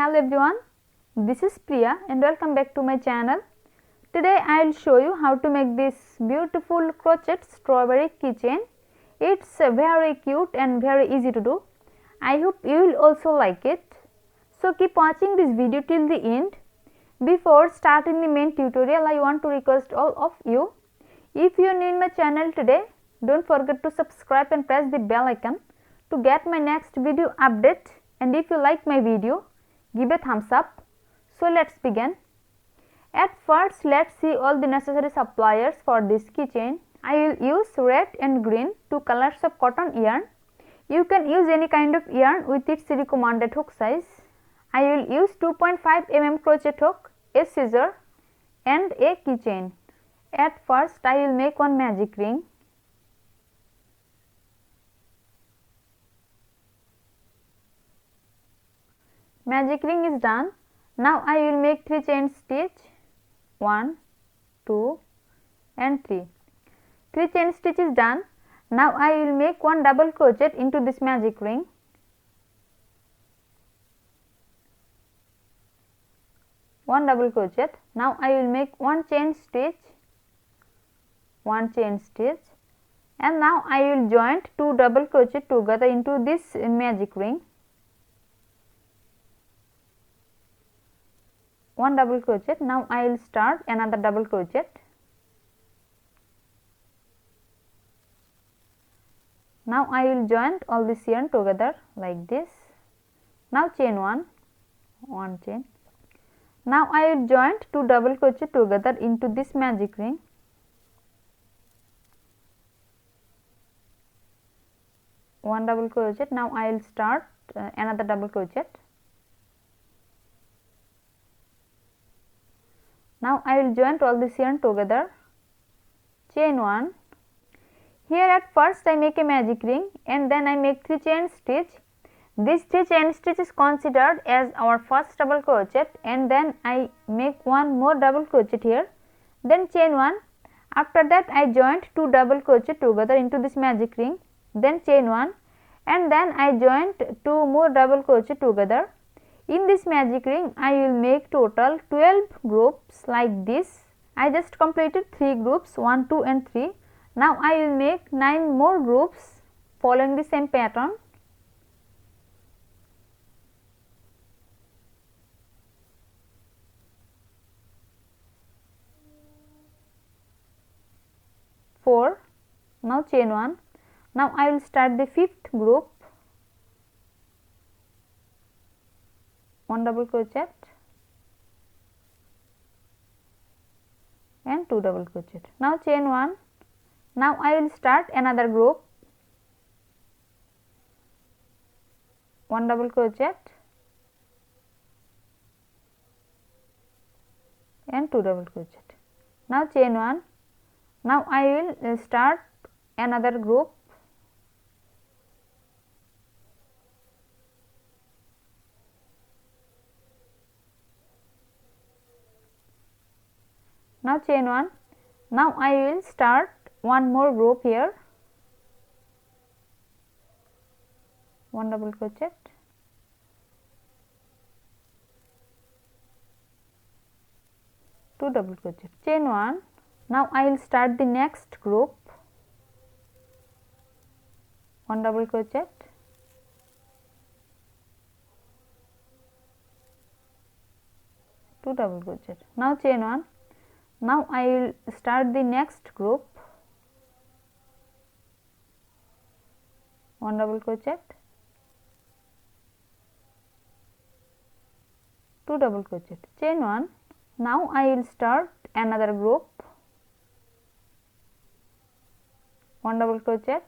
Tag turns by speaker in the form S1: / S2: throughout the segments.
S1: Hello everyone, this is Priya and welcome back to my channel. Today I will show you how to make this beautiful crochet strawberry keychain. It's very cute and very easy to do. I hope you will also like it. So keep watching this video till the end. Before starting the main tutorial, I want to request all of you, if you are new in my channel today, don't forget to subscribe and press the bell icon to get my next video update, and if you like my video, give a thumbs up. So let's begin. At first, let's see all the necessary supplies for this keychain. I will use red and green, two colors of cotton yarn. You can use any kind of yarn with its recommended hook size. I will use 2.5 mm crochet hook, a scissor and a keychain. At first, I will make one magic ring. Magic ring is done. Now I will make 3 chain stitch, 1, 2 and 3. 3 chain stitch is done. Now I will make one double crochet into this magic ring. One double crochet. Now I will make 1 chain stitch, 1 chain stitch, and now I will join 2 double crochet together into this magic ring. 1 double crochet. Now I will start another double crochet. Now I will join all this yarn together like this. Now chain 1, 1 chain. Now I will join 2 double crochet together into this magic ring. One double crochet. Now I will start another double crochet. Now I will join all this yarn together, chain 1. Here at first I make a magic ring and then I make 3 chain stitch. This 3 chain stitch is considered as our first double crochet, and then I make one more double crochet here, then chain 1. After that I joined 2 double crochet together into this magic ring, then chain 1, and then I joined 2 more double crochet together. In this magic ring, I will make total 12 groups like this. I just completed 3 groups, 1, 2 and 3. Now I will make 9 more groups following the same pattern. Four. Now chain 1. Now I will start the 5th group. 1 double crochet and 2 double crochet. Now chain 1. Now I will start another group, 1 double crochet and 2 double crochet. Now chain 1. Now I will start another group, now chain 1. Now I will start one more group here, 1 double crochet, two double crochet, chain 1. Now I will start the next group, 1 double crochet, two double crochet. Now chain 1. Now I will start the next group, 1 double crochet, 2 double crochet, chain 1. Now I will start another group, 1 double crochet,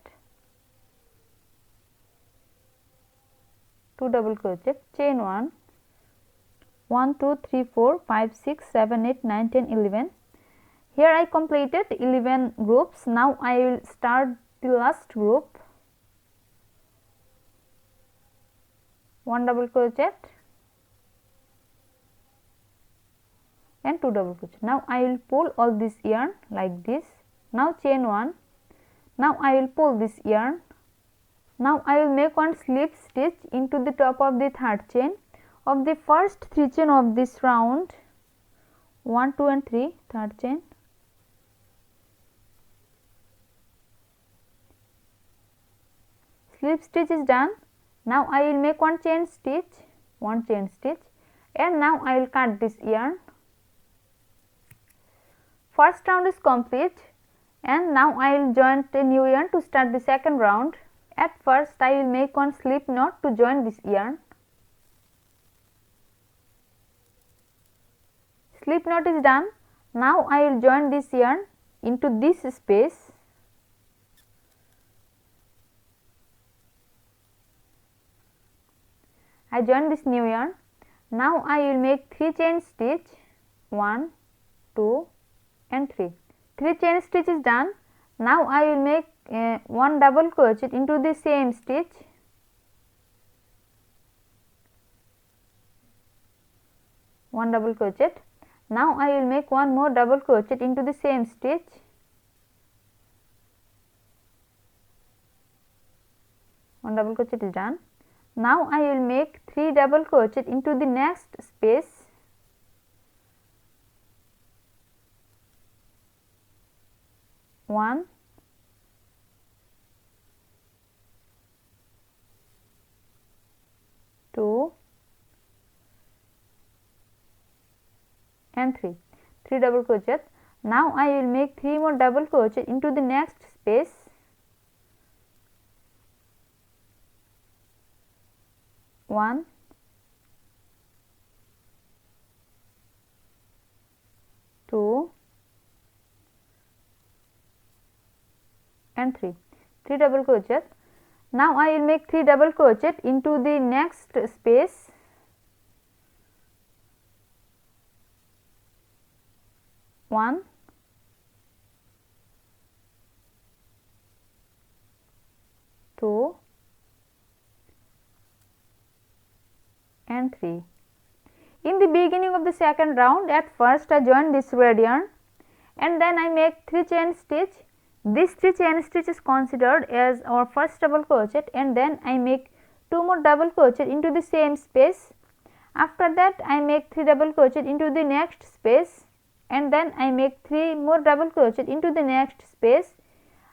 S1: 2 double crochet, chain 1. 1, 2, 3, 4, 5, 6, 7, 8, 9, 10, 11. Here I completed 11 groups. Now I will start the last group, 1 double crochet and 2 double crochet. Now I will pull all this yarn like this. Now chain 1. Now I will pull this yarn. Now I will make one slip stitch into the top of the 3rd chain. of the first 3 chain of this round, 1, 2 and 3, third chain. Slip stitch is done. Now I will make one chain stitch, and now I will cut this yarn. First round is complete, and now I will join a new yarn to start the second round. At first I will make one slip knot to join this yarn. Slip knot is done. Now I will join this yarn into this space. I join this new yarn. Now I will make 3 chain stitch, 1, 2 and 3. 3 chain stitch is done. Now I will make one double crochet into the same stitch. One double crochet. Now I will make one more double crochet into the same stitch. One double crochet is done. Now I will make 3 double crochet into the next space. One, two and 3. 3 double crochet. Now I will make 3 more double crochet into the next space. One, two and 3. 3 double crochet. Now I will make 3 double crochet into the next space. One, two and 3. In the beginning of the second round, at first I join this red yarn and then I make 3 chain stitch. This 3 chain stitch is considered as our first double crochet, and then I make 2 more double crochet into the same space. After that I make 3 double crochet into the next space, and then I make 3 more double crochet into the next space.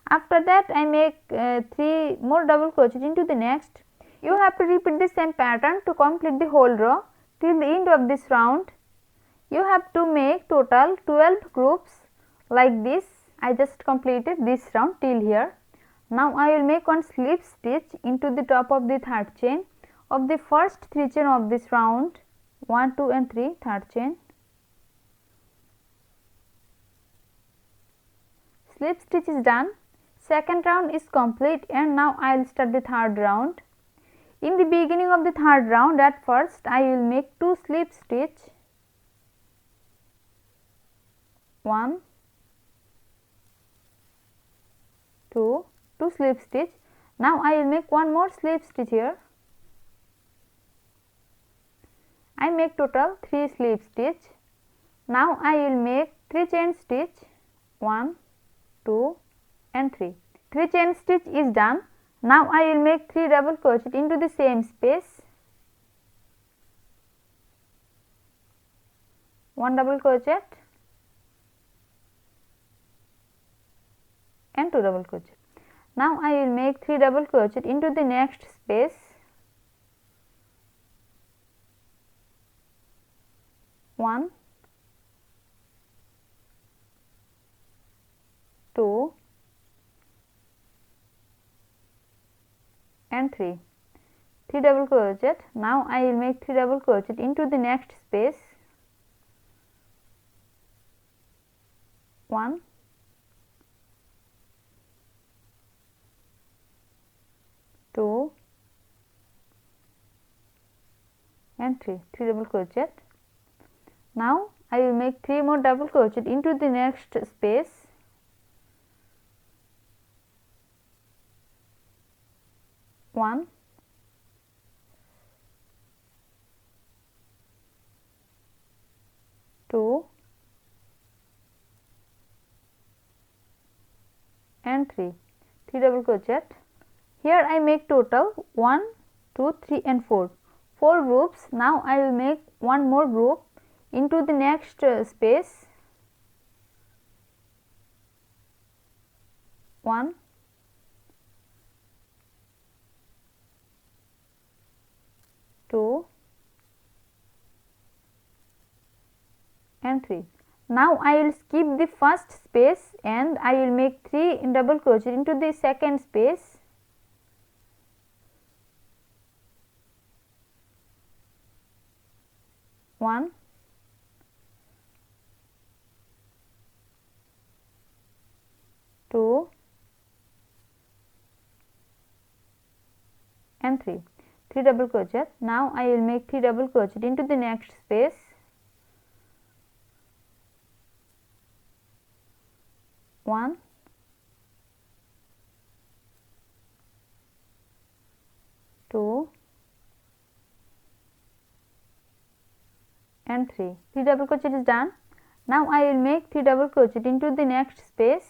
S1: After that I make 3 more double crochet into the next. You have to repeat the same pattern to complete the whole row till the end of this round. You have to make total 12 groups like this. I just completed this round till here. Now I will make one slip stitch into the top of the third chain of the first 3 chain of this round, 1, 2 and 3, third chain. Slip stitch is done. Second round is complete, and now I will start the third round. In the beginning of the third round, at first I will make 2 slip stitch, 1, 2, 2 slip stitch. Now I will make one more slip stitch here. I make total 3 slip stitch. Now I will make 3 chain stitch, 1, 2 and 3. 3 chain stitch is done. Now I will make 3 double crochet into the same space. 1 double crochet and 2 double crochet. Now I will make 3 double crochet into the next space. 1, 2 and 3. 3 double crochet. Now I will make 3 double crochet into the next space. 1, 2 and 3. 3 double crochet. Now I will make 3 more double crochet into the next space. 1, 2 and 3. 3 double crochet. Here I make total 1, 2, 3 and 4. 4 groups. Now I will make one more group into the next space. 1, 2 and 3. Now I will skip the first space and I will make 3 double crochet into the second space. 1, 2 and 3. 3 double crochet. Now I will make 3 double crochet into the next space. 1, 2 and 3. 3 double crochet is done. Now I will make 3 double crochet into the next space.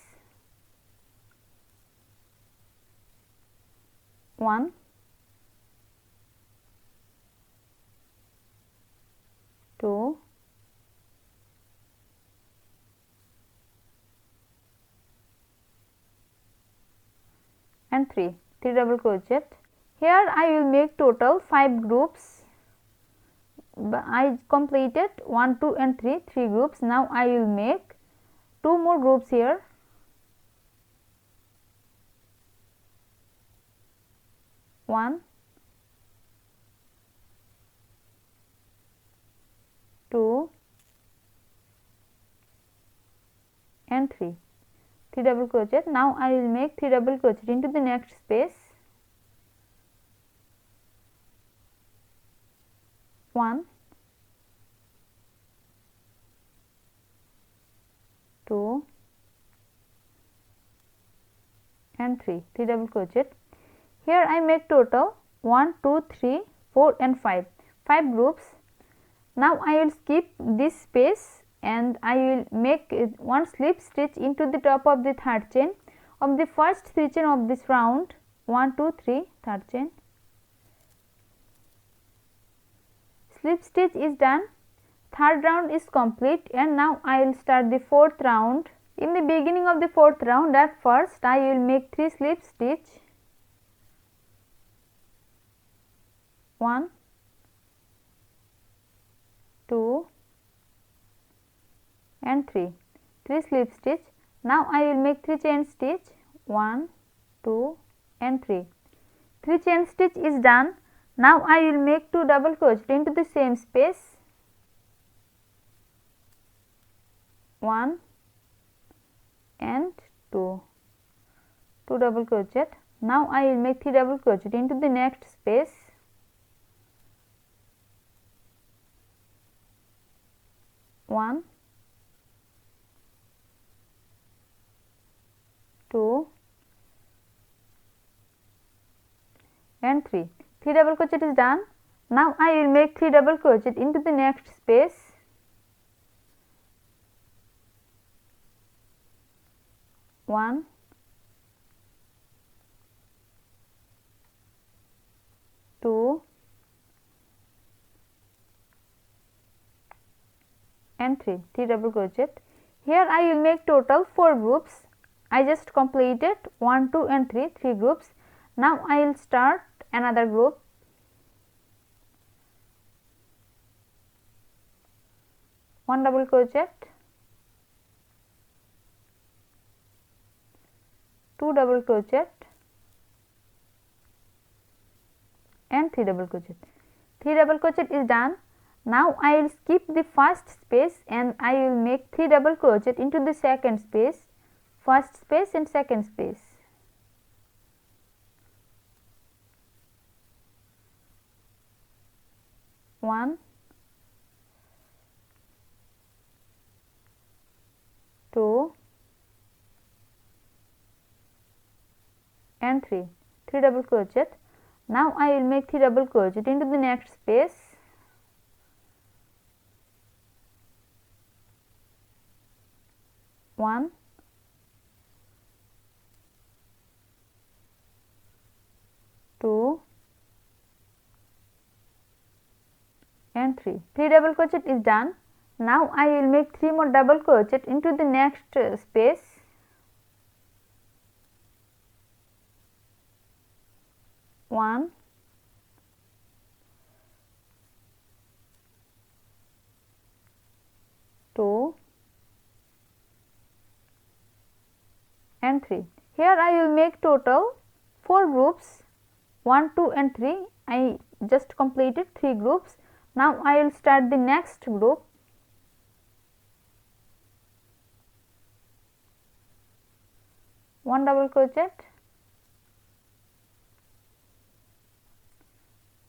S1: 1, 2 and 3. 3 double crochet. Here I will make total 5 groups. I completed 1, 2 and 3 groups. Now I will make 2 more groups here. 1, 2 and 3. 3 double crochet. Now I will make 3 double crochet into the next space. 1, 2 and 3. 3 double crochet. Here I make total 1, 2, 3, 4 and 5. 5 groups. Now I will skip this space and I will make one slip stitch into the top of the third chain of the first 3 chain of this round. 1, 2, 3, third chain. Slip stitch is done. Third round is complete and now I will start the fourth round. In the beginning of the fourth round, at first I will make 3 slip stitch. 1, 2 and 3. 3 slip stitch. Now I will make 3 chain stitch. 1, 2 and 3. 3 chain stitch is done. Now I will make 2 double crochet into the same space. 1 and 2. 2 double crochet. Now I will make 3 double crochet into the next space. 1, 2 and 3. 3 double crochet is done. Now I will make 3 double crochet into the next space. 1, 2 and 3. 3 double crochet. Here I will make total 4 groups. I just completed 1, 2 and 3 groups. Now I will start another group. 1 double crochet, 2 double crochet and 3 double crochet. 3 double crochet is done. Now I will skip the first space and I will make 3 double crochet into the second space, first space and second space. 1, 2 and 3. 3 double crochet. Now I will make 3 double crochet into the next space. 1, 2 3. 3 double crochet is done. Now I will make 3 more double crochet into the next space. 1, 2 and 3. Here I will make total 4 groups, 1, 2 and 3. I just completed 3 groups. Now I will start the next group. One double crochet,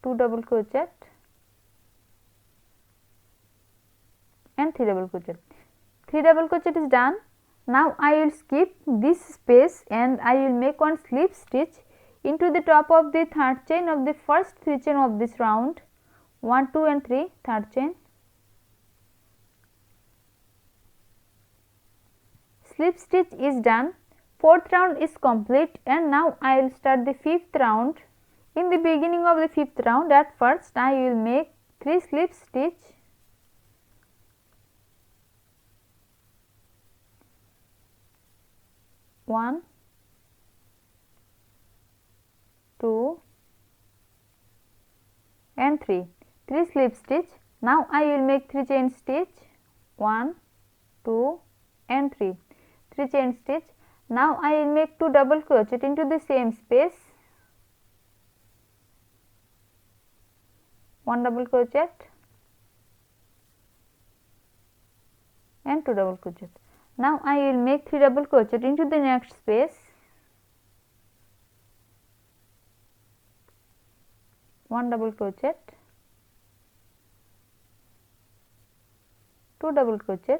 S1: 2 double crochet and 3 double crochet. 3 double crochet is done. Now I will skip this space and I will make one slip stitch into the top of the third chain of the first 3 chain of this round. 1, 2 and 3, third chain. Slip stitch is done. Fourth round is complete and now I will start the fifth round. In the beginning of the fifth round, at first I will make 3 slip stitch. One, 2 and 3. 3 slip stitch. Now I will make 3 chain stitch. 1, 2 and 3. 3 chain stitch. Now I will make 2 double crochet into the same space. 1 double crochet and 2 double crochet. Now I will make 3 double crochet into the next space. 1 double crochet, 2 double crochet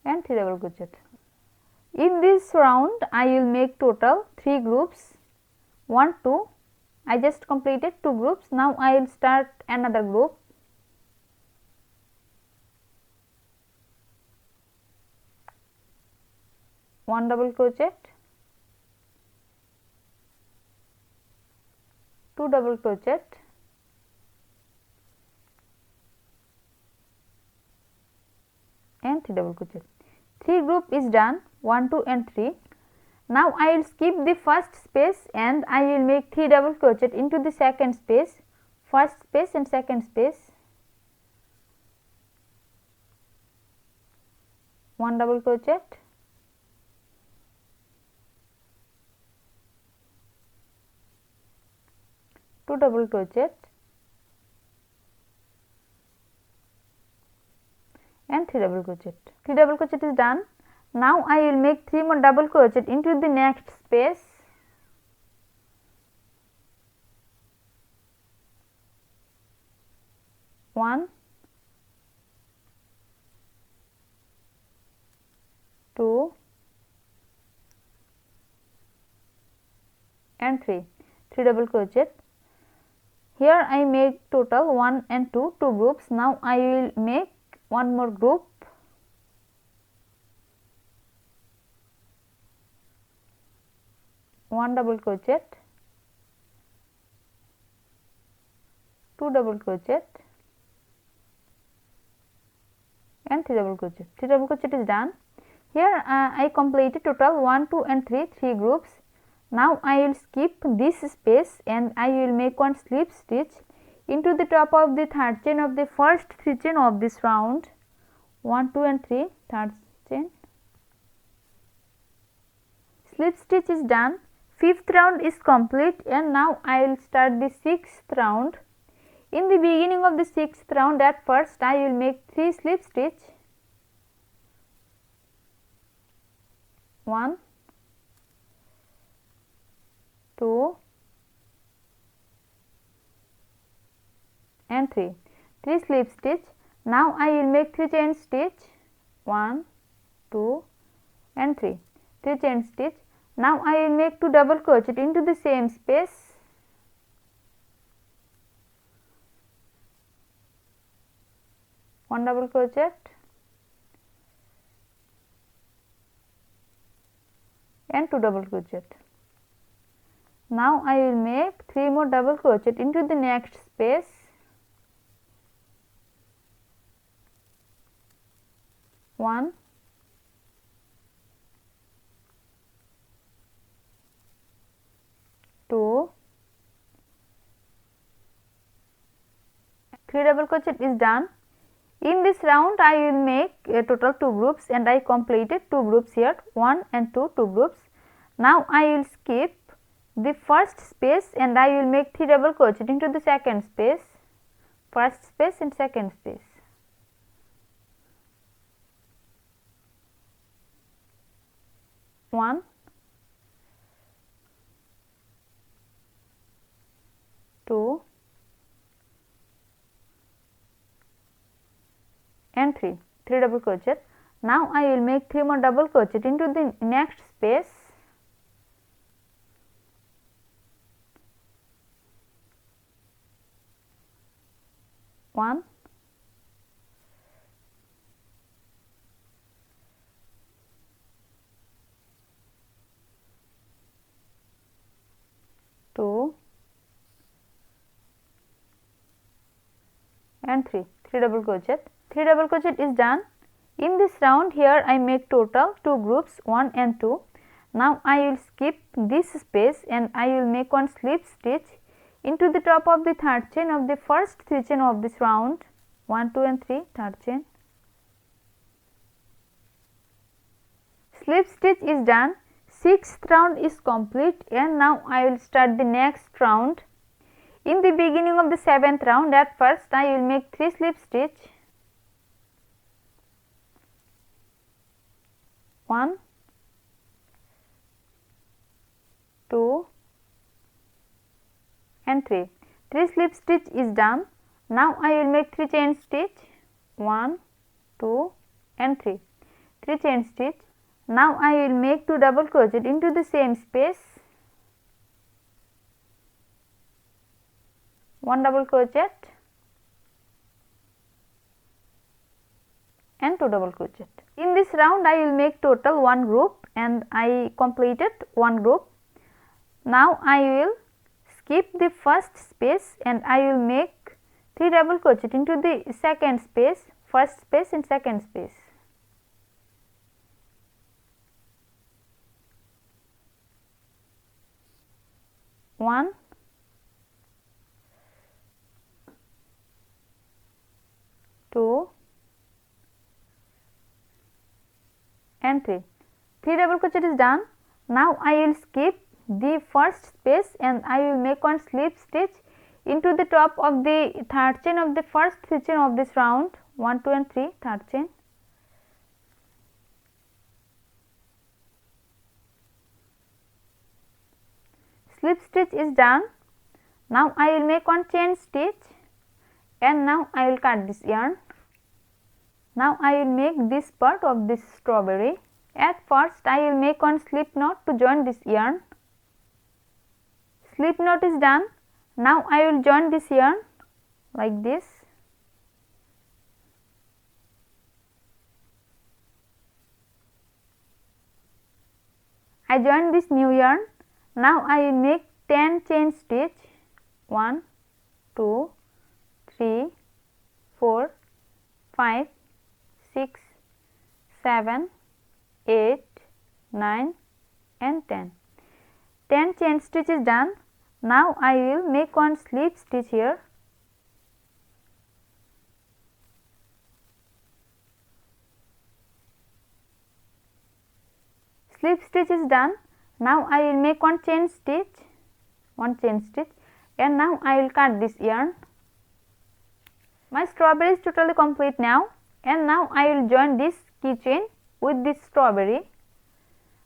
S1: and 3 double crochet. In this round I will make total 3 groups, 1, 2. I just completed 2 groups. Now I will start another group. One double crochet, 2 double crochet and 3 double crochet. 3 group is done, 1, 2 and 3. Now I will skip the first space and I will make 3 double crochet into the second space, first space and second space. 1 double crochet, 2 double crochet and 3 double crochet. 3 double crochet is done. Now I will make 3 more double crochet into the next space. 1, 2 and 3. 3 double crochet. Here I make total 1 and 2, 2 groups. Now I will make one more group. One double crochet, 2 double crochet and 3 double crochet. 3 double crochet is done. Here I completed total 1, 2 and 3, 3 groups. Now I will skip this space and I will make one slip stitch into the top of the third chain of the first 3 chain of this round. 1, 2 and 3, third chain. Slip stitch is done. Fifth round is complete and now I will start the sixth round. In the beginning of the sixth round, at first I will make 3 slip stitch. 1, 2 and 3. 3 slip stitch. Now I will make 3 chain stitch. 1, 2 and 3. 3 chain stitch. Now I will make 2 double crochet into the same space. 1 double crochet and 2 double crochet. Now I will make 3 more double crochet into the next space. 1, 2, 3 double crochet is done. In this round I will make a total 2 groups and I completed 2 groups here, 1 and 2 groups. Now I will skip the first space and I will make 3 double crochet into the second space, first space and second space. 1, 2 and 3 double crochet. Now I will make 3 more double crochet into the next space. 1, 2 and 3 double crochet. 3 double crochet is done. In this round here I make total 2 groups, 1 and 2. Now I will skip this space and I will make one slip stitch into the top of the third chain of the first 3 chain of this round, 1, 2 and 3, third chain. Slip stitch is done. 6th round is complete and now I will start the next round. In the beginning of the 7th round, at first I will make 3 slip stitch, 1, 2 and 3. 3 slip stitch is done. Now I will make 3 chain stitch, 1, 2 and 3 chain stitch. Now I will make 2 double crochet into the same space, 1 double crochet and 2 double crochet. In this round I will make total 1 group and I completed 1 group. Now I will skip the first space and I will make 3 double crochet into the second space, first space and second space. 1, 2 and 3 double crochet is done. Now I will skip the first space and I will make one slip stitch into the top of the third chain of the first 3 chain of this round, 1, 2 and 3, third chain. Slip stitch is done. Now I will make one chain stitch and now I will cut this yarn. Now I will make this part of this strawberry. At first I will make one slip knot to join this yarn. Slip knot is done. Now I will join this yarn like this. I join this new yarn. Now I will make 10 chain stitch, 1, 2, 3, 4, 5, 6, 7, 8, 9 and 10. 10 chain stitch is done. Now I will make one slip stitch here. Slip stitch is done. Now I will make one chain stitch, and now I will cut this yarn. My strawberry is totally complete now, and now I will join this keychain with this strawberry.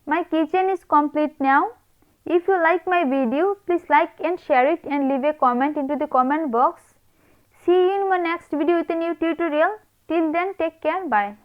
S1: My keychain is complete now. If you like my video, please like and share it and leave a comment into the comment box. See you in my next video with a new tutorial. Till then, take care. Bye.